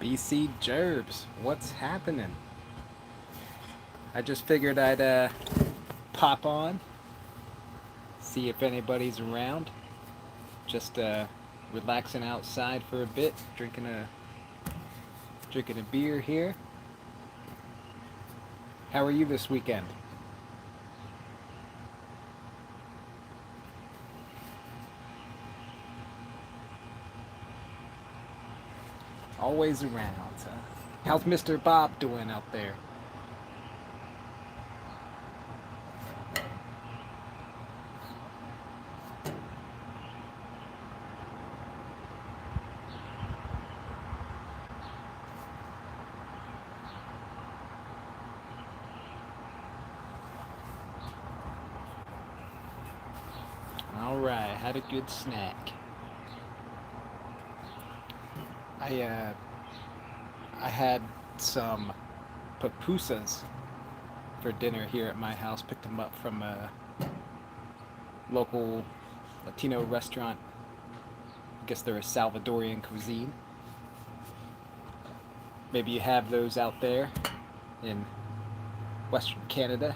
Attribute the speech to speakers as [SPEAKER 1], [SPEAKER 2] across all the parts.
[SPEAKER 1] BC Gerbs, what's happening? I just figured I'd pop on, see if anybody's around. Just relaxing outside for a bit, drinking a beer here. How are you this weekend? Always around. How's Mr. Bob doing out there? Alright, had a good snack. I had some pupusas for dinner here at my house. Picked them up from a local Latino restaurant. I guess they're a Salvadorian cuisine. Maybe you have those out there in Western Canada.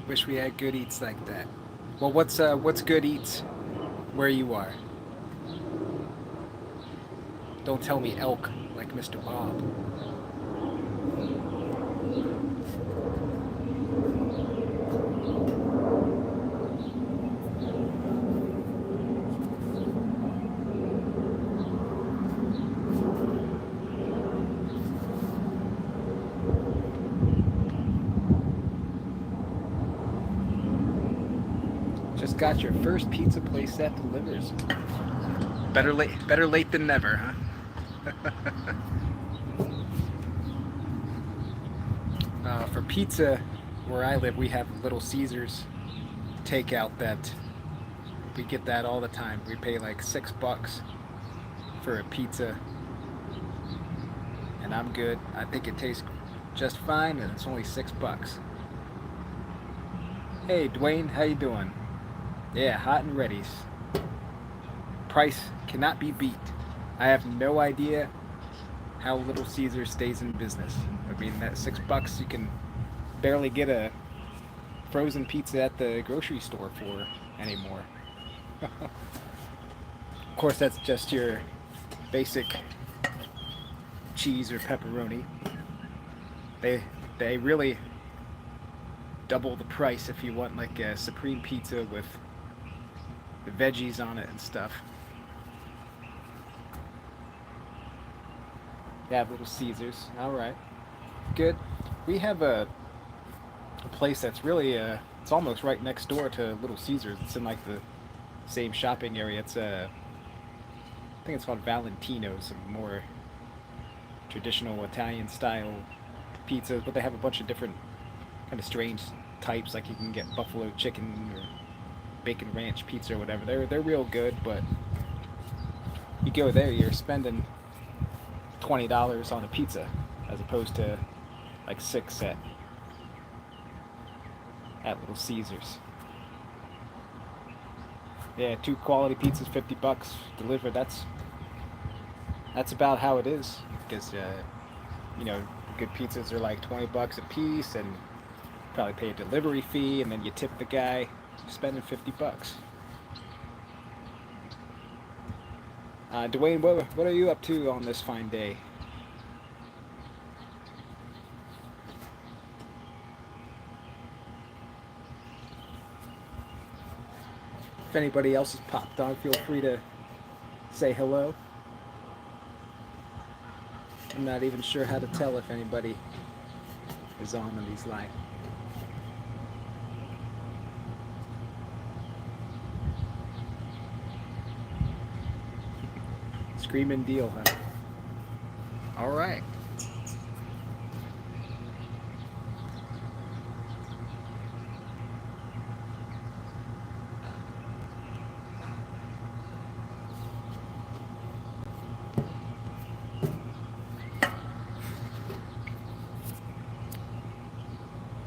[SPEAKER 1] Wish we had good eats like that. Well, what's good eats where you are? Don't tell me elk like Mr. Bob. Just got your first pizza place that delivers. Better late than never, huh? For pizza, where I live, we have Little Caesars takeout that we get that all the time. We pay like $6 for a pizza, and I'm good. I think it tastes just fine, and it's only $6. Hey, Dwayne, how you doing? Yeah, hot and ready. Price cannot be beat. I have no idea how Little Caesar stays in business. I mean, that $6 you can barely get a frozen pizza at the grocery store for anymore. Of course, that's just your basic cheese or pepperoni. They really double the price if you want like a supreme pizza with the veggies on it and stuff. Yeah, Little Caesars. All right, good. We have a place that's really it's almost right next door to Little Caesars. It's in like the same shopping area. It's I think it's called Valentino's, a more traditional Italian style pizzas, but they have a bunch of different kind of strange types. Like you can get buffalo chicken or bacon ranch pizza or whatever. They're real good, but you go there, you're spending $20 on a pizza as opposed to like six at Little Caesars. Yeah, 2 quality pizzas, $50 delivered. That's about how it is. Because you know, good pizzas are like $20 a piece, and probably pay a delivery fee, and then you tip the guy, spending $50. Dwayne, what are you up to on this fine day? If anybody else has popped on, feel free to say hello. I'm not even sure how to tell if anybody is on these lines. Screaming deal, huh? All right.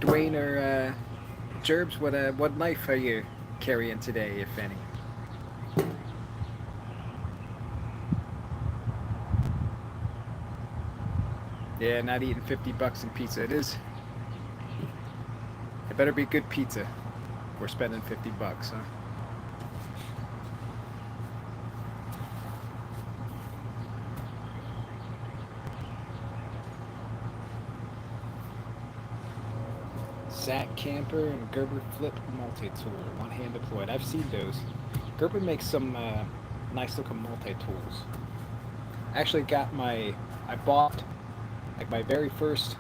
[SPEAKER 1] Dwayne or Jerbs, what knife are you carrying today, if any? Yeah, not eating $50 in pizza. It better be good pizza. We're spending $50, huh? Sack camper and Gerber flip multi-tool, one hand deployed. I've seen those. Gerber makes some nice looking multi-tools. Actually I bought like my very first,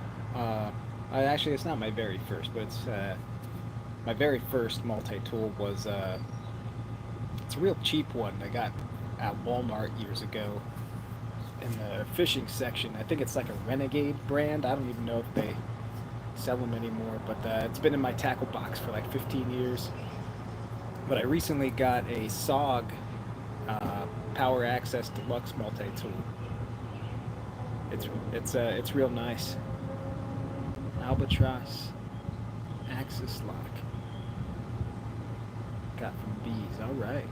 [SPEAKER 1] actually it's not my very first, but it's my very first multi-tool was, it's a real cheap one I got at Walmart years ago in the fishing section. I think it's like a Renegade brand. I don't even know if they sell them anymore, but it's been in my tackle box for like 15 years. But I recently got a SOG Power Access Deluxe multi-tool. It's real nice. Albatross axis lock. Got from Bees. All right.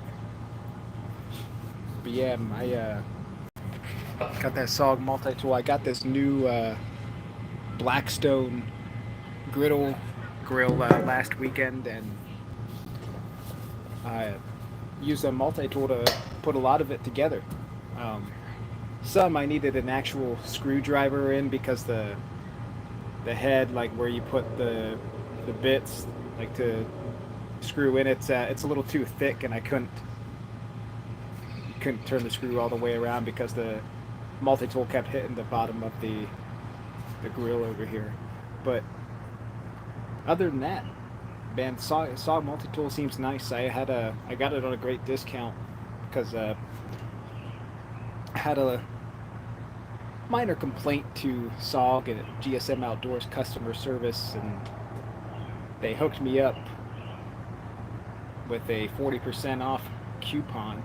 [SPEAKER 1] But yeah, I got that SOG multi-tool. I got this new Blackstone grill last weekend, and I used a multi-tool to put a lot of it together. Some I needed an actual screwdriver in because the head, like where you put the bits, like to screw in, it's a little too thick, and I couldn't turn the screw all the way around because the multi-tool kept hitting the bottom of the grill over here. But other than that, man, saw multi-tool seems nice. I got it on a great discount because I had a minor complaint to SOG and GSM Outdoors customer service, and they hooked me up with a 40% off coupon.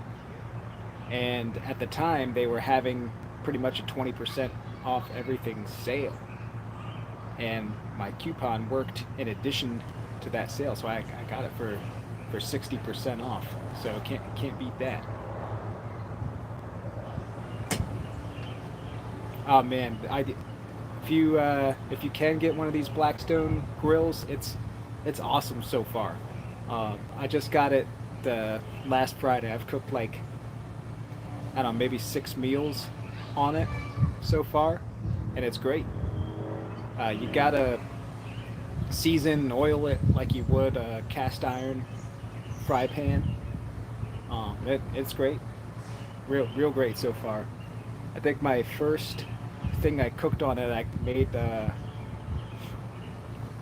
[SPEAKER 1] And at the time, they were having pretty much a 20% off everything sale. And my coupon worked in addition to that sale, so I got it for 60% off. So can't beat that. Oh man, if you can get one of these Blackstone grills, it's awesome so far. I just got it last Friday. I've cooked like, I don't know, maybe 6 meals on it so far, and it's great. You gotta season and oil it like you would a cast iron fry pan. It's great, real great so far. I think my first thing I cooked on it, I made. I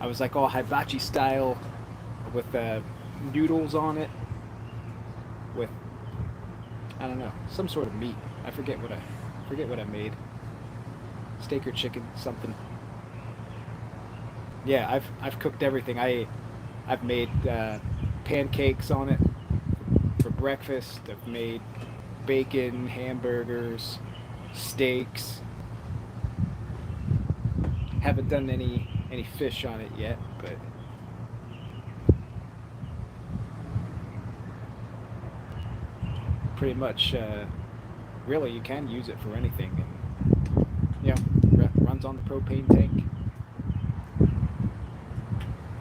[SPEAKER 1] was like all hibachi style with noodles on it, with, I don't know, some sort of meat. I forget what I made. Steak or chicken, something. Yeah, I've cooked everything. I've made pancakes on it for breakfast. I've made bacon, hamburgers, steaks. Haven't done any fish on it yet, but pretty much, really, you can use it for anything. And, runs on the propane tank.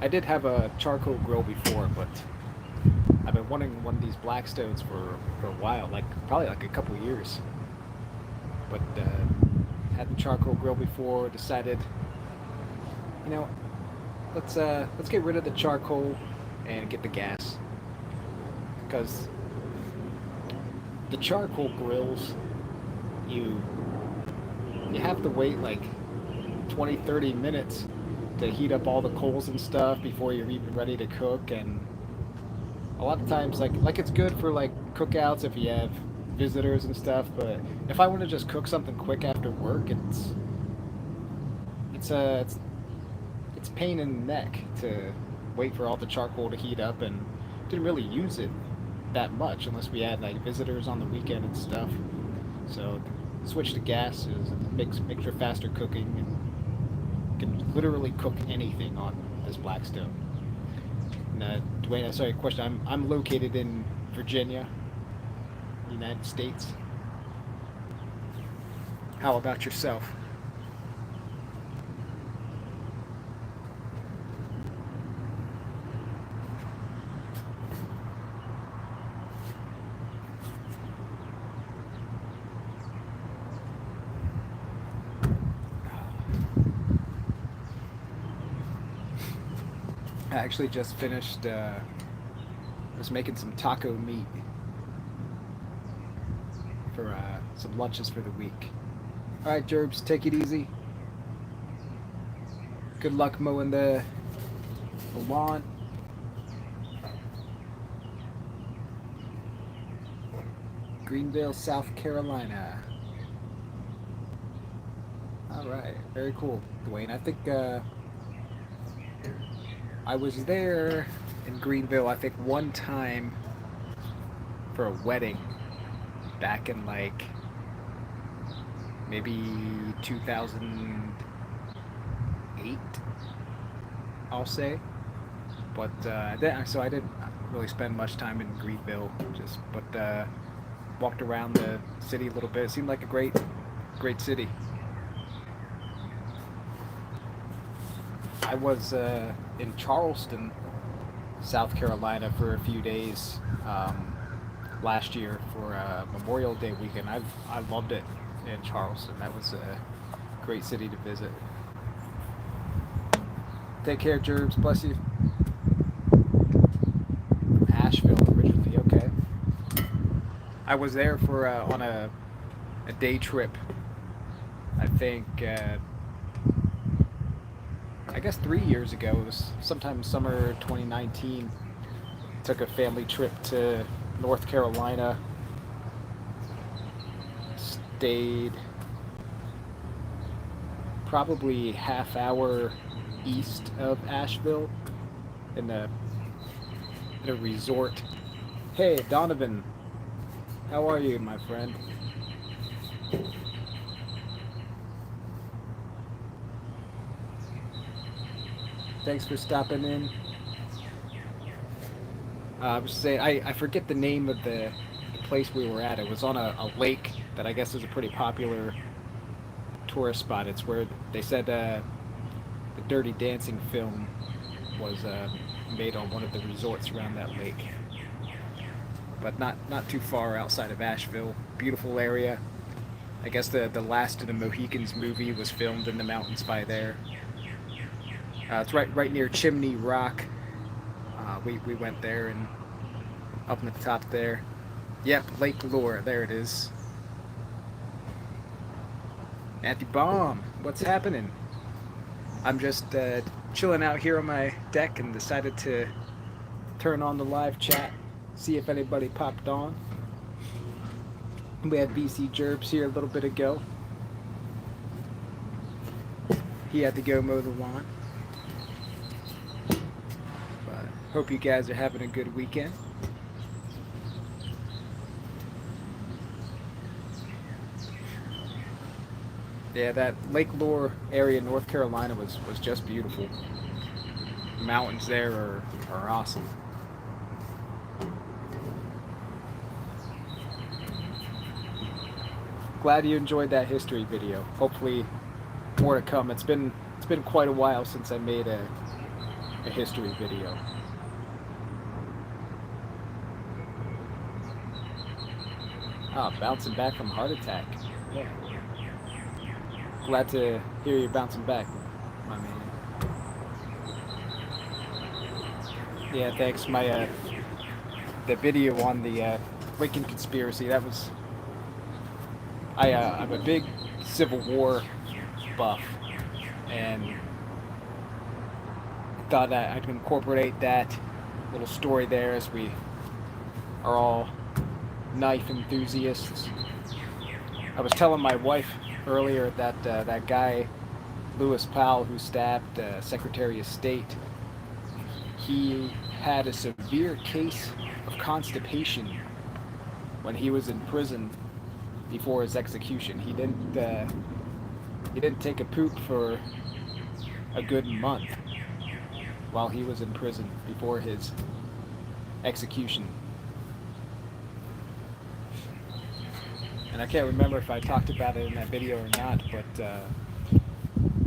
[SPEAKER 1] I did have a charcoal grill before, but I've been wanting one of these Blackstones for a while, like probably like a couple years. But had the charcoal grill before, decided, let's get rid of the charcoal and get the gas, because the charcoal grills, you have to wait like 20-30 minutes to heat up all the coals and stuff before you're even ready to cook. And a lot of times, like it's good for like cookouts if you have visitors and stuff, but if I want to just cook something quick after work, it's pain in the neck to wait for all the charcoal to heat up, and didn't really use it that much unless we had like visitors on the weekend and stuff. So switch to gas makes for faster cooking. And Can literally cook anything on this Blackstone. And, Dwayne, sorry, question. I'm located in Virginia, United States. How about yourself? I actually just finished, was making some taco meat for some lunches for the week. Alright, Gerbs, take it easy. Good luck mowing the lawn. Greenville, South Carolina. Alright, very cool, Dwayne. I think I was there in Greenville, I think, one time for a wedding back in like maybe 2008, I'll say. But so I didn't really spend much time in Greenville, but walked around the city a little bit. It seemed like a great city. I was in Charleston, South Carolina for a few days last year for Memorial Day weekend. I loved it in Charleston. That was a great city to visit. Take care, Gerbs. Bless you. From Asheville originally. Okay. I was there for on a day trip. I think. I guess 3 years ago. It was sometime summer 2019. Took a family trip to North Carolina. Stayed probably half hour east of Asheville in a resort. Hey, Donovan, how are you, my friend? Thanks for stopping in. I was saying, I forget the name of the place we were at. It was on a lake that I guess is a pretty popular tourist spot. It's where they said the Dirty Dancing film was made on one of the resorts around that lake. But not too far outside of Asheville. Beautiful area. I guess the last of the Mohicans movie was filmed in the mountains by there. It's right near Chimney Rock. We went there and up at the top there. Yep, Lake Lure. There it is. Matthew Baum, what's happening? I'm just chilling out here on my deck and decided to turn on the live chat, see if anybody popped on. We had BC Gerbs here a little bit ago. He had to go mow the lawn. Hope you guys are having a good weekend. Yeah, that Lake Lure area in North Carolina was just beautiful. The mountains there are awesome. Glad you enjoyed that history video. Hopefully more to come. It's been quite a while since I made a history video. Bouncing back from heart attack. Yeah. Glad to hear you bouncing back, my man. Yeah, thanks. My the video on the Lincoln conspiracy. That was. I'm a big Civil War buff, and thought that I'd incorporate that little story there, as we are all knife enthusiasts. I was telling my wife earlier that that guy, Lewis Powell, who stabbed Secretary of State, he had a severe case of constipation when he was in prison before his execution. He didn't take a poop for a good month while he was in prison before his execution. And I can't remember if I talked about it in that video or not, but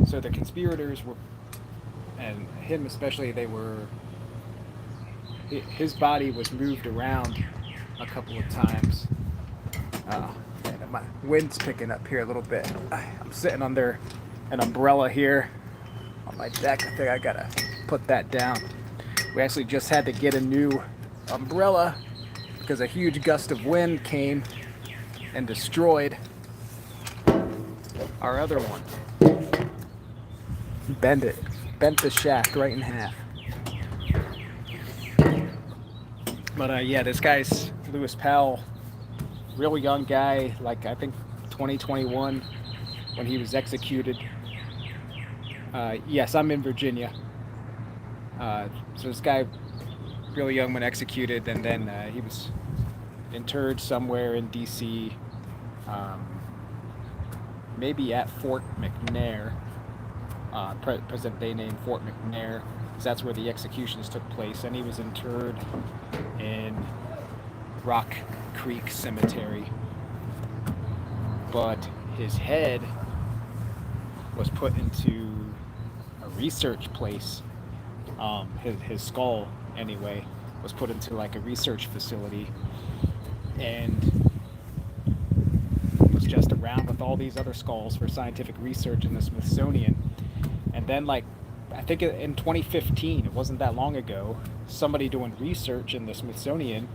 [SPEAKER 1] so the conspirators were, and him especially, his body was moved around a couple of times. And my wind's picking up here a little bit. I'm sitting under an umbrella here on my deck. I think I gotta put that down. We actually just had to get a new umbrella because a huge gust of wind came and destroyed our other one. Bent the shaft right in half. But yeah, this guy's Lewis Powell, real young guy, like I think 2021 when he was executed. Yes, I'm in Virginia. So this guy, really young when executed, and then he was interred somewhere in DC, maybe at Fort McNair, present day name Fort McNair, because that's where the executions took place, and he was interred in Rock Creek Cemetery. But his head was put into a research place. His skull, anyway, was put into like a research facility, and was just around with all these other skulls for scientific research in the Smithsonian. And then, like, I think in 2015, it wasn't that long ago, somebody doing research in the Smithsonian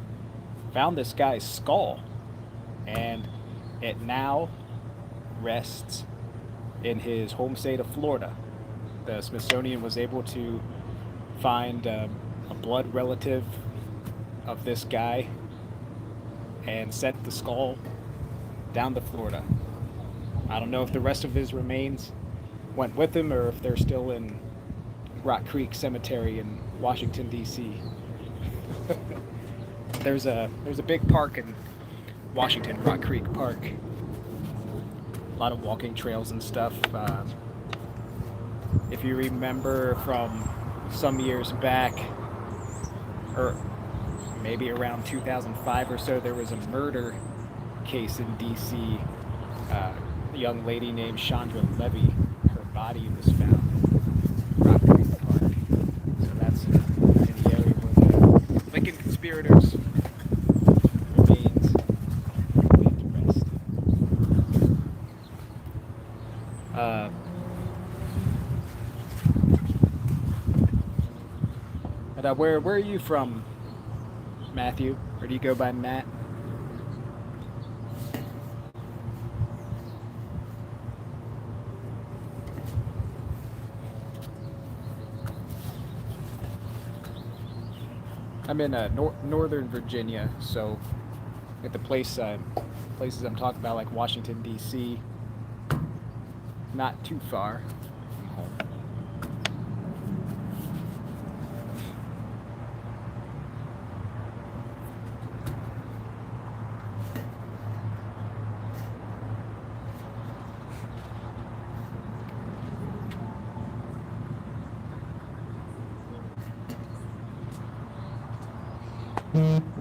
[SPEAKER 1] found this guy's skull, and it now rests in his home state of Florida. The Smithsonian was able to find a blood relative of this guy and sent the skull down to Florida. I don't know if the rest of his remains went with him or if they're still in Rock Creek Cemetery in Washington, D.C. There's a big park in Washington, Rock Creek Park. A lot of walking trails and stuff. If you remember from some years back, or maybe around 2005 or so, there was a murder case in D.C. A young lady named Chandra Levy, her body was found in Rock Creek Park. So that's in the area where the Lincoln conspirators remains laid to rest. Where are you from, Matthew? Or do you go by Matt? I'm in Northern Virginia, so at the places I'm talking about, like Washington, D.C., not too far from home.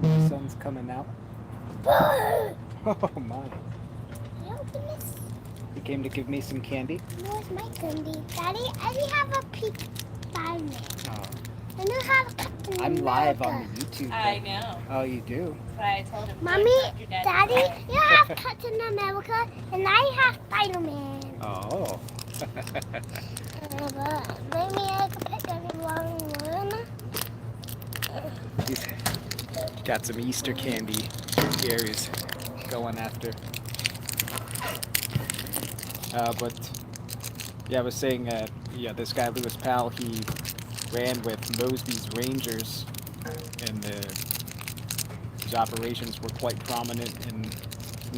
[SPEAKER 1] The sun's coming out. Oh my. You came to give me some candy?
[SPEAKER 2] Where's my candy? Daddy, I have a pink diamond.
[SPEAKER 1] Oh.
[SPEAKER 2] And you have Captain
[SPEAKER 1] I'm
[SPEAKER 2] America.
[SPEAKER 1] live on the YouTube.
[SPEAKER 3] I know.
[SPEAKER 1] Oh, you do?
[SPEAKER 3] But I told him.
[SPEAKER 2] Mommy,
[SPEAKER 3] your dad
[SPEAKER 2] Daddy, you have Captain America, and I have Spider-Man.
[SPEAKER 1] Oh.
[SPEAKER 2] Maybe I can pick any wrong one.
[SPEAKER 1] He's got some Easter candy here he's going after. But yeah, I was saying, yeah, this guy Lewis Powell, he ran with Mosby's Rangers, and his operations were quite prominent in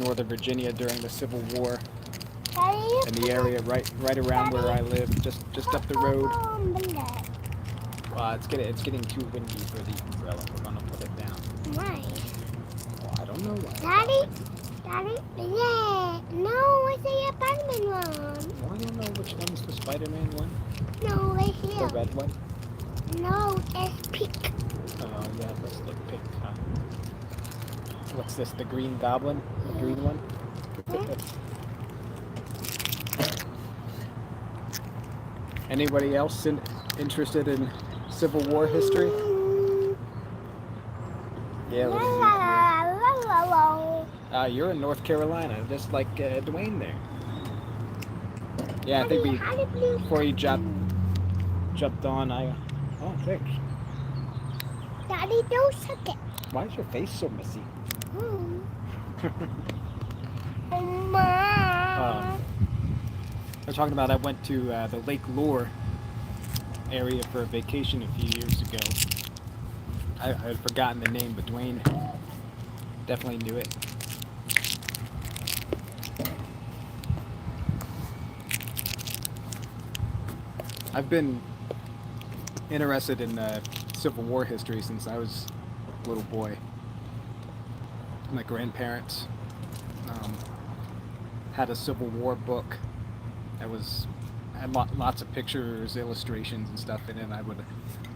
[SPEAKER 1] Northern Virginia during the Civil War.
[SPEAKER 2] Daddy,
[SPEAKER 1] In the area right around where I live, just up the road. It's getting too windy for the umbrella. We're gonna put it down.
[SPEAKER 2] Why?
[SPEAKER 1] Oh, I don't know why.
[SPEAKER 2] Daddy, yeah. No, I say a Spider-Man one.
[SPEAKER 1] I don't know which one's the Spider-Man one.
[SPEAKER 2] No, right here.
[SPEAKER 1] The red one?
[SPEAKER 2] No, it's pink.
[SPEAKER 1] Oh, yeah, it looks like pink, huh? What's this, the Green Goblin? The green one? Anybody else interested in Civil War history? Yeah, what is it here? You're in North Carolina, just like Dwayne there. Yeah, I think before you jumped on, oh, thanks.
[SPEAKER 2] Daddy, don't suck it.
[SPEAKER 1] Why is your face so messy?
[SPEAKER 2] Mama.
[SPEAKER 1] We're talking about I went to the Lake Lure area for a vacation a few years ago. I had forgotten the name, but Dwayne definitely knew it. I've been interested in Civil War history since I was a little boy. My grandparents had a Civil War book that had lots of pictures, illustrations, and stuff in it. And I would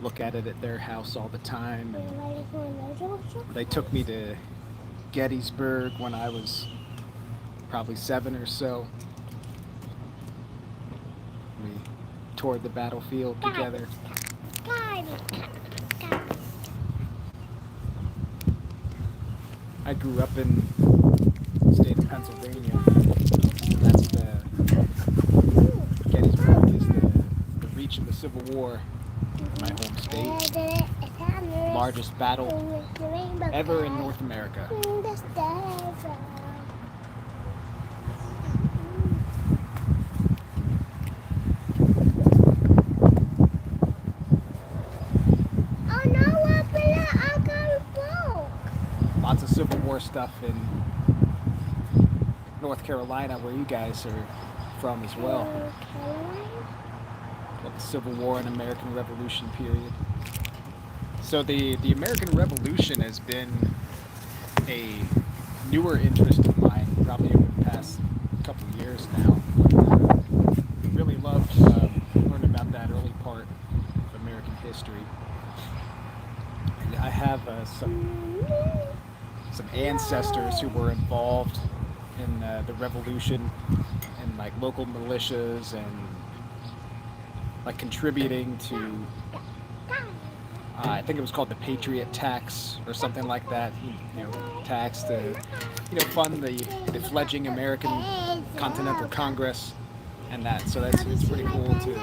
[SPEAKER 1] look at it at their house all the time. And they took me to Gettysburg when I was probably 7 or so. We toured the battlefield together. I grew up in the state of Pennsylvania. That's Gettysburg is the reach of the Civil War in my home state. Largest battle ever in North America. Lots of Civil War stuff in North Carolina, where you guys are from as well. Like the Civil War and American Revolution period. So the American Revolution has been a newer interest of mine, probably over the past couple of years now. Really loved learning about that early part of American history. And I have some ancestors who were involved in the revolution and like local militias and like contributing to I think it was called the Patriot Tax or something like that, tax to fund the fledgling American Continental Congress and that. So it's pretty cool to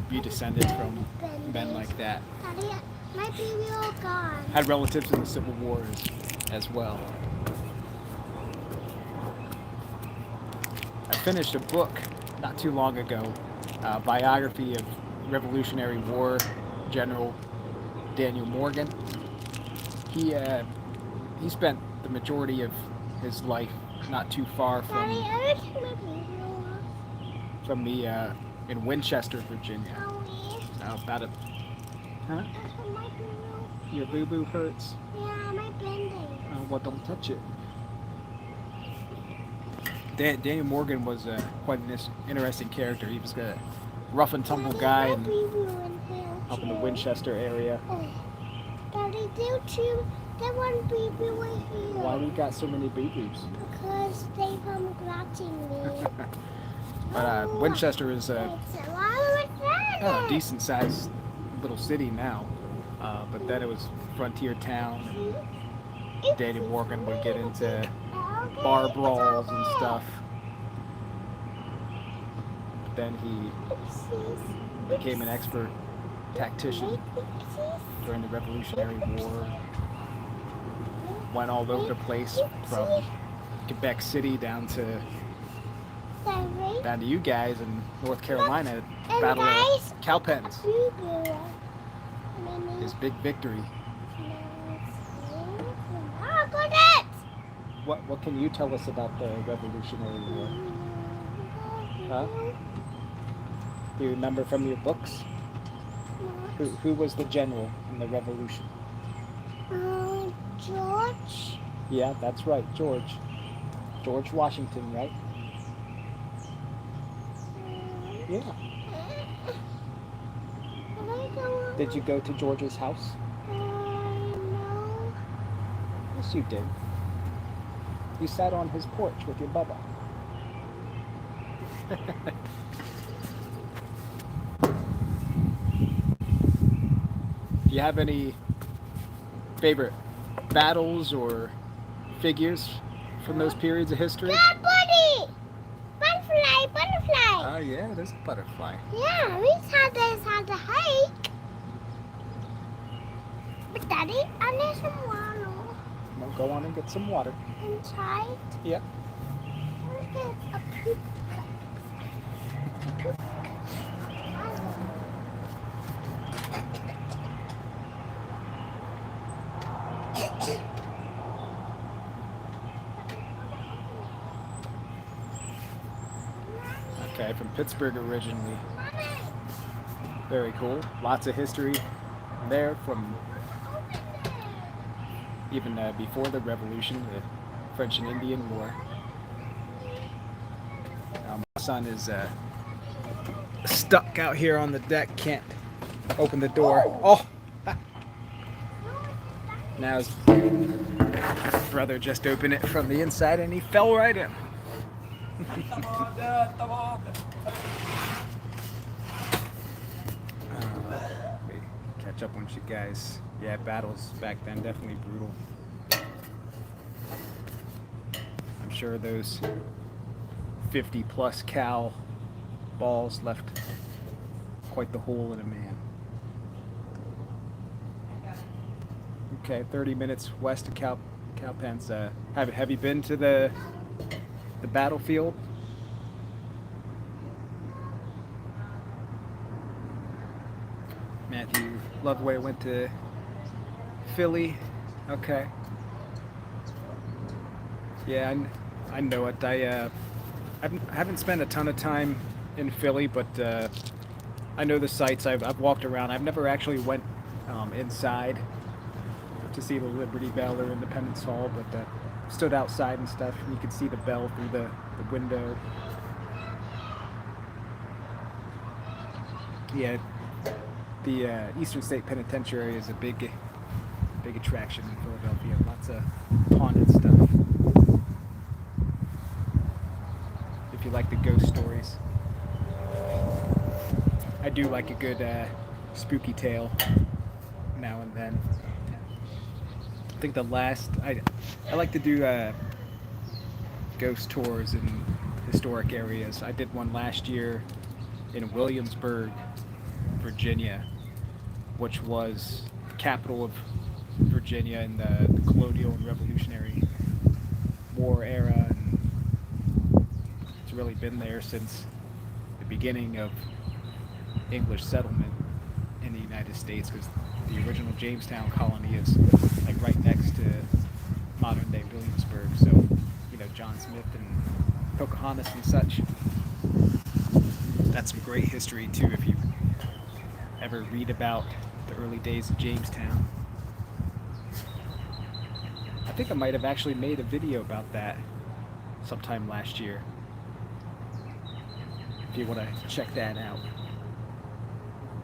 [SPEAKER 1] be descended from men like that. Had relatives in the Civil War as well. I finished a book not too long ago, a biography of Revolutionary War General Daniel Morgan. He spent the majority of his life not too far from me in Winchester, Virginia. About huh? Your boo-boo hurts?
[SPEAKER 2] Yeah, my bending.
[SPEAKER 1] Well, don't touch it. Daniel Morgan was quite an interesting character. He was a rough and tumble guy up in the Winchester area.
[SPEAKER 2] Daddy, there one baby right here.
[SPEAKER 1] Why we got so many boo-boos?
[SPEAKER 2] Because they come scratching me.
[SPEAKER 1] But Winchester is a decent-sized little city now. But then it was frontier town. Daniel Morgan would get into bar brawls and stuff. But then he became an expert tactician during the Revolutionary War. Went all over the place from Quebec City down to you guys in North Carolina. Battle of Cowpens. His big victory. What can you tell us about the Revolutionary War? Huh? Do you remember from your books? Who was the general in the Revolution?
[SPEAKER 2] George.
[SPEAKER 1] Yeah, that's right, George. George Washington, right? Yeah.
[SPEAKER 2] Can I go?
[SPEAKER 1] Did you go to George's house?
[SPEAKER 2] No.
[SPEAKER 1] Yes, you did. You sat on his porch with your Bubba. Do you have any favorite battles or figures from those periods of history?
[SPEAKER 2] Yeah, buddy! Butterfly, butterfly!
[SPEAKER 1] Oh yeah, there's a butterfly.
[SPEAKER 2] Yeah, we had this on the hike. But Daddy, I need some water
[SPEAKER 1] Well, go on and get some water.
[SPEAKER 2] inside.
[SPEAKER 1] Yep.
[SPEAKER 2] Let's get a poop cup. Poop cup.
[SPEAKER 1] Okay, from Pittsburgh originally. Very cool. Lots of history there from even before the Revolution, the French and Indian War. My son is stuck out here on the deck, can't open the door. Oh! Now his brother just opened it from the inside and he fell right in. Let me catch up on you guys. Yeah, battles back then definitely brutal. I'm sure those 50 plus cal balls left quite the hole in a man. Okay, 30 minutes west of Cowpens. Have you been to the battlefield? Matthew Loveway went to Philly. Okay. Yeah, I know it. I haven't spent a ton of time in Philly, but I know the sites. I've walked around. I've never actually went inside to see the Liberty Bell or Independence Hall, but stood outside and stuff. And you could see the bell through the window. Yeah, the Eastern State Penitentiary is a big attraction in Philadelphia. Lots of haunted stuff. If you like the ghost stories, I do like a good spooky tale now and then. I think the last I like to do ghost tours in historic areas. I did one last year in Williamsburg, Virginia, which was the capital of Virginia in the colonial and Revolutionary War era, and it's really been there since the beginning of English settlement in the United States, because the original Jamestown colony is like right next to modern day Williamsburg. So, you know, John Smith and Pocahontas and such. That's some great history too if you ever read about the early days of Jamestown. I think I might have actually made a video about that sometime last year, if you want to check that out.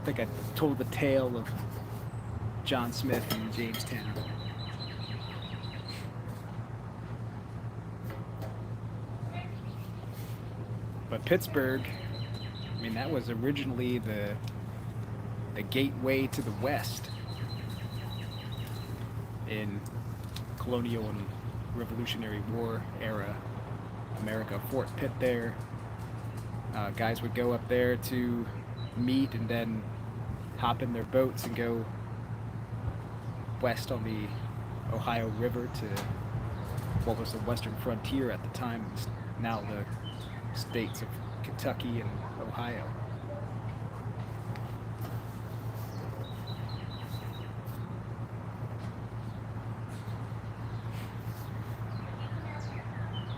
[SPEAKER 1] I think I told the tale of John Smith and Jamestown. But Pittsburgh, I mean, that was originally the gateway to the West in colonial and Revolutionary War era America. Fort Pitt there. Guys would go up there to meet and then hop in their boats and go west on the Ohio River to what was the western frontier at the time, now the states of Kentucky and Ohio.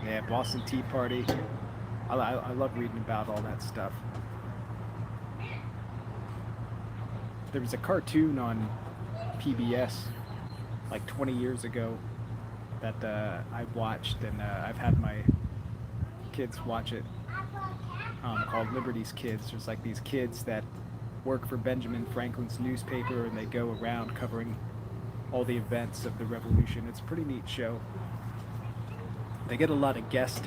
[SPEAKER 1] Yeah, Boston Tea Party. I love reading about all that stuff. There was a cartoon on PBS like 20 years ago that I've watched, and I've had my kids watch it, called Liberty's Kids. There's like these kids that work for Benjamin Franklin's newspaper, and they go around covering all the events of the Revolution. It's a pretty neat show. They get a lot of guest,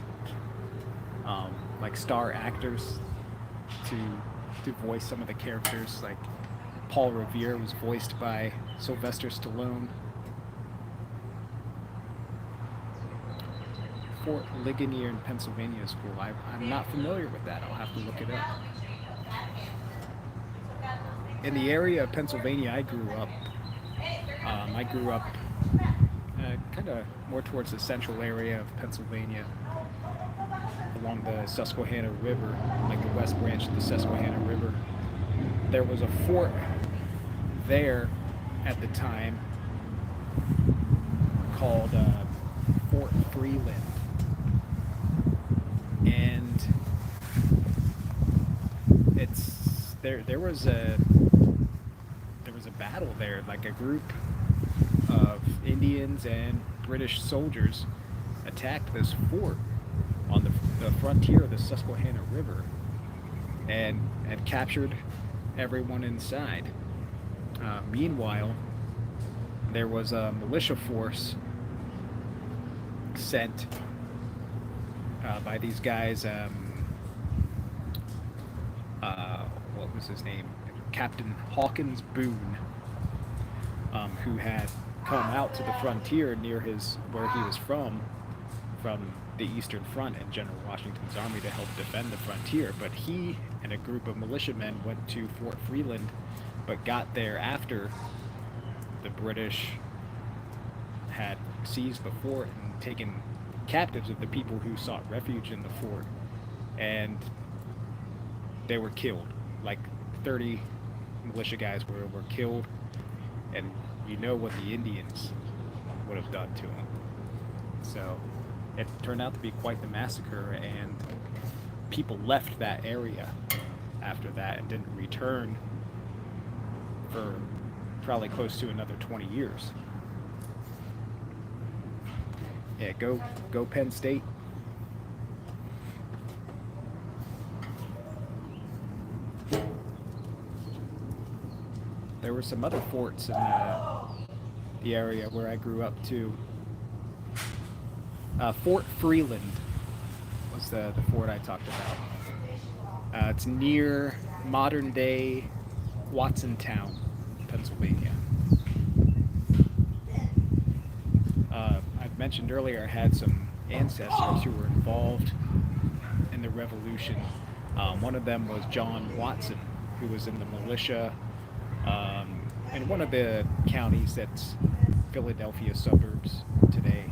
[SPEAKER 1] like star actors, to voice some of the characters. Like Paul Revere was voiced by Sylvester Stallone. Fort Ligonier in Pennsylvania is cool. I'm not familiar with that. I'll have to look it up. In the area of Pennsylvania I grew up kind of more towards the central area of Pennsylvania, along the Susquehanna River, like the west branch of the Susquehanna River. There was a fort there at the time called Fort Freeland. And there was a battle there, like a group of Indians and British soldiers attacked this fort on the frontier of the Susquehanna River, and captured everyone inside. Meanwhile, there was a militia force sent by these guys. What was his name? Captain Hawkins Boone, who had come out to the frontier near where he was from the Eastern Front and General Washington's army to help defend the frontier. But he and a group of militiamen went to Fort Freeland, but got there after the British had seized the fort and taken captives of the people who sought refuge in the fort, and they were killed. Like 30 militia guys were killed, and you know what the Indians would have done to them. So it turned out to be quite the massacre, and people left that area after that and didn't return for probably close to another 20 years. Yeah, go Penn State. There were some other forts in the area where I grew up too. Fort Freeland was the fort I talked about. It's near modern-day Watsontown, Pennsylvania. I've mentioned earlier I had some ancestors who were involved in the Revolution. One of them was John Watson, who was in the militia in one of the counties that's Philadelphia suburbs today.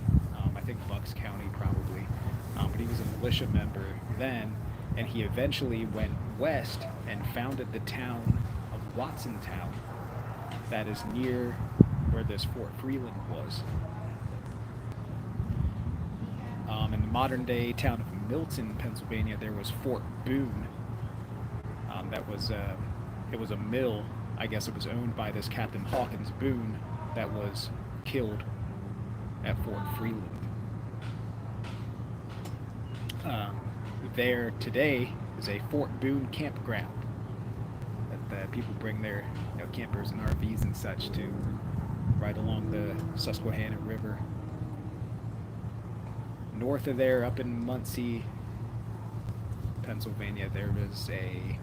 [SPEAKER 1] I think Bucks County probably. But he was a militia member then, and he eventually went west and founded the town of Watsontown that is near where this Fort Freeland was. In the modern day town of Milton, Pennsylvania, there was Fort Boone. It was a mill. I guess it was owned by this Captain Hawkins Boone that was killed at Fort Freeland. There today is a Fort Boone campground that people bring their campers and RVs and such to, right along the Susquehanna River. North of there, up in Muncie, Pennsylvania, there is a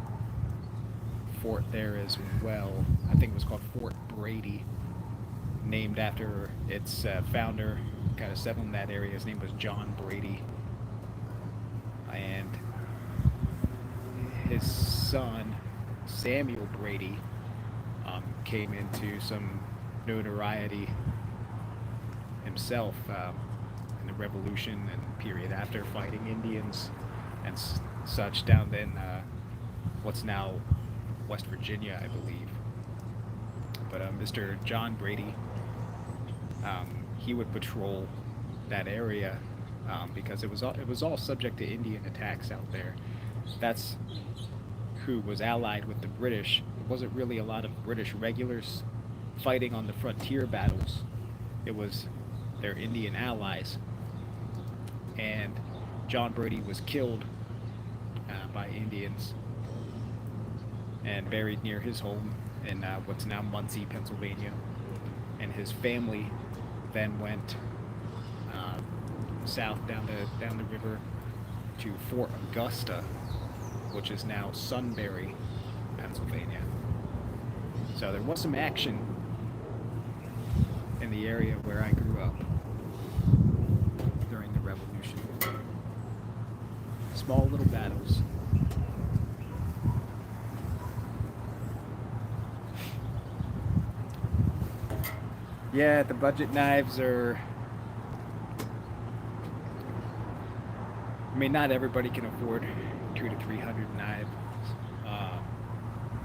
[SPEAKER 1] fort there as well. I think it was called Fort Brady, named after its founder, kind of settled in that area. His name was John Brady, and his son Samuel Brady came into some notoriety himself in the Revolution and period after, fighting Indians and such down in what's now West Virginia, I believe. But Mr. John Brady, he would patrol that area because it was all subject to Indian attacks out there. That's who was allied with the British. It wasn't really a lot of British regulars fighting on the frontier battles. It was their Indian allies. And John Brady was killed by Indians and buried near his home in what's now Muncie, Pennsylvania. And his family then went south down the river to Fort Augusta, which is now Sunbury, Pennsylvania. So there was some action in the area where I grew up during the Revolution. Small little battles. Yeah, the budget knives are... I mean, not everybody can afford $200 to $300 knives,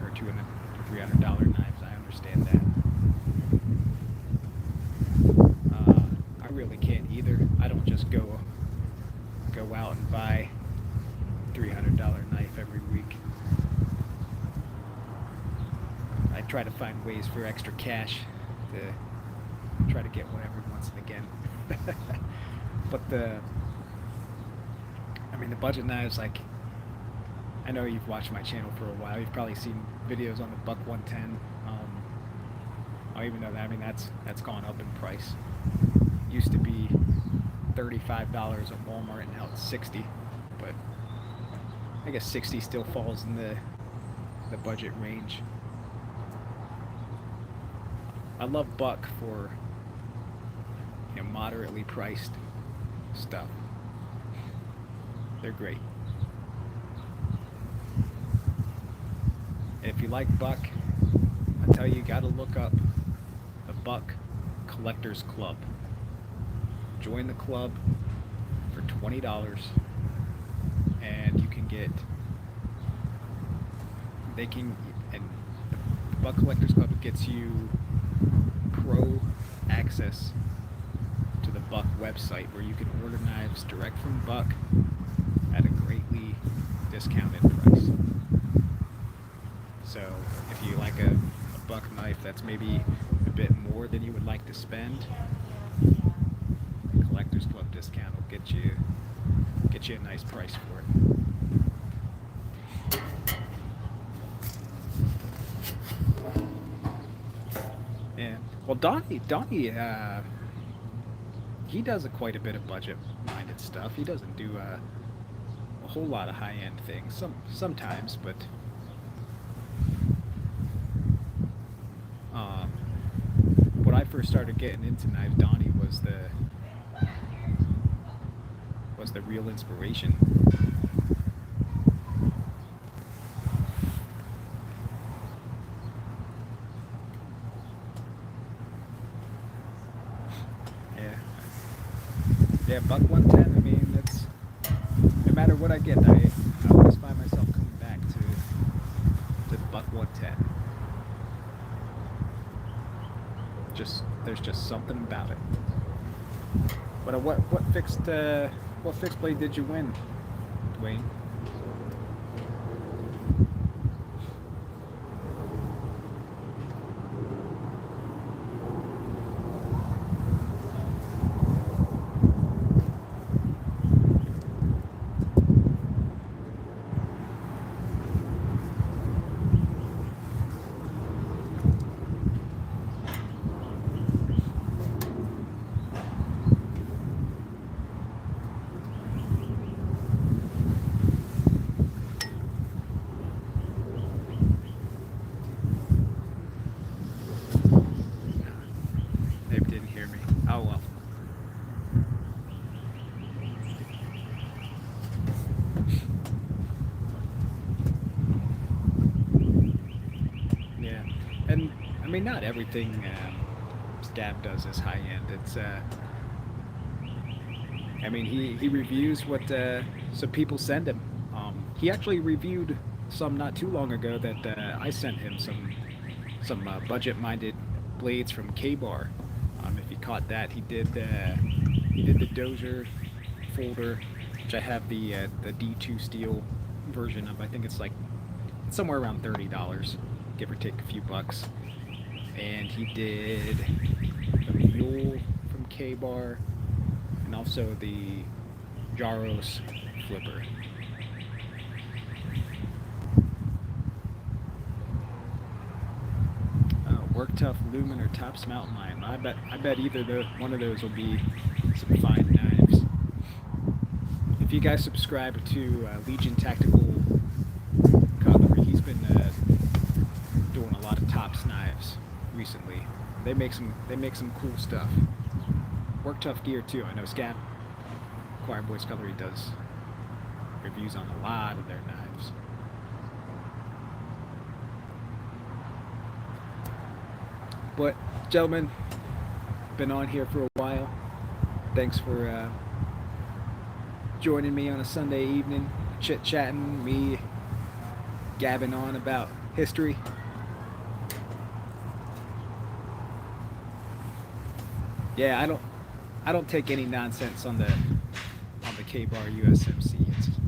[SPEAKER 1] or $200 to $300 knives. I understand that. I really can't either. I don't just go out and buy $300 knife every week. I try to find ways for extra cash to try to get one every once and again. But the budget knives, like, I know you've watched my channel for a while. You've probably seen videos on the Buck 110. I even know that. I mean, that's gone up in price. Used to be $35 at Walmart, and now it's $60. But I guess 60 still falls in the budget range. I love Buck for, you know, moderately priced stuff. They're great. If you like Buck, I tell you, you gotta look up the Buck Collectors Club. Join the club for $20, and you can get. And the Buck Collectors Club gets you pro access to the Buck website, where you can order knives direct from Buck at a greatly discounted price. So if you like a Buck knife that's maybe a bit more than you would like to spend, the Collectors Club discount will get you a nice price for it. Yeah. Well, Donnie, he does quite a bit of budget-minded stuff. He doesn't do a whole lot of high-end things. Sometimes, but when I first started getting into knives, Donnie was the real inspiration. Yeah, Buck 110, I mean, it's, no matter what I get, I always find myself coming back to the Buck 110. There's just something about it. But what fixed blade did you win, Dwayne? I mean, not everything Stab does is high end. It's, I mean, he reviews what some people send him. He actually reviewed some not too long ago that I sent him some budget-minded blades from K-Bar. If you caught that, he did the Dozier folder, which I have the D2 steel version of. I think it's somewhere around $30, give or take a few bucks. And he did the Mule from K-bar, and also the Jaros flipper. Work Tough Lumen or Tops Mountain Lion. I bet either one of those will be some fine knives. If you guys subscribe to Legion Tactical Cutlery, he's been doing a lot of Tops knives recently. They make some cool stuff. Work Tough gear too. I know Scap Choir Boys Cutlery does reviews on a lot of their knives. But gentlemen, been on here for a while. Thanks for joining me on a Sunday evening, chit-chatting, me gabbing on about history. Yeah, I don't take any nonsense on the K-Bar USMC.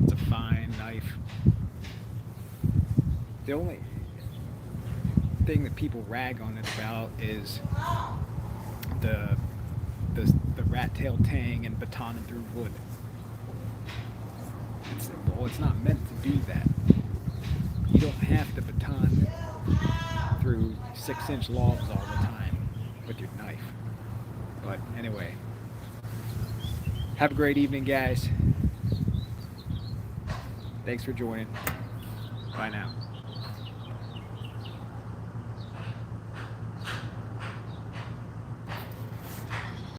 [SPEAKER 1] It's a fine knife. The only thing that people rag on it about is the rat tail tang and batoning through wood. It's not meant to do that. You don't have to baton through 6-inch logs all the time with your knife. But anyway, have a great evening, guys. Thanks for joining. Bye now.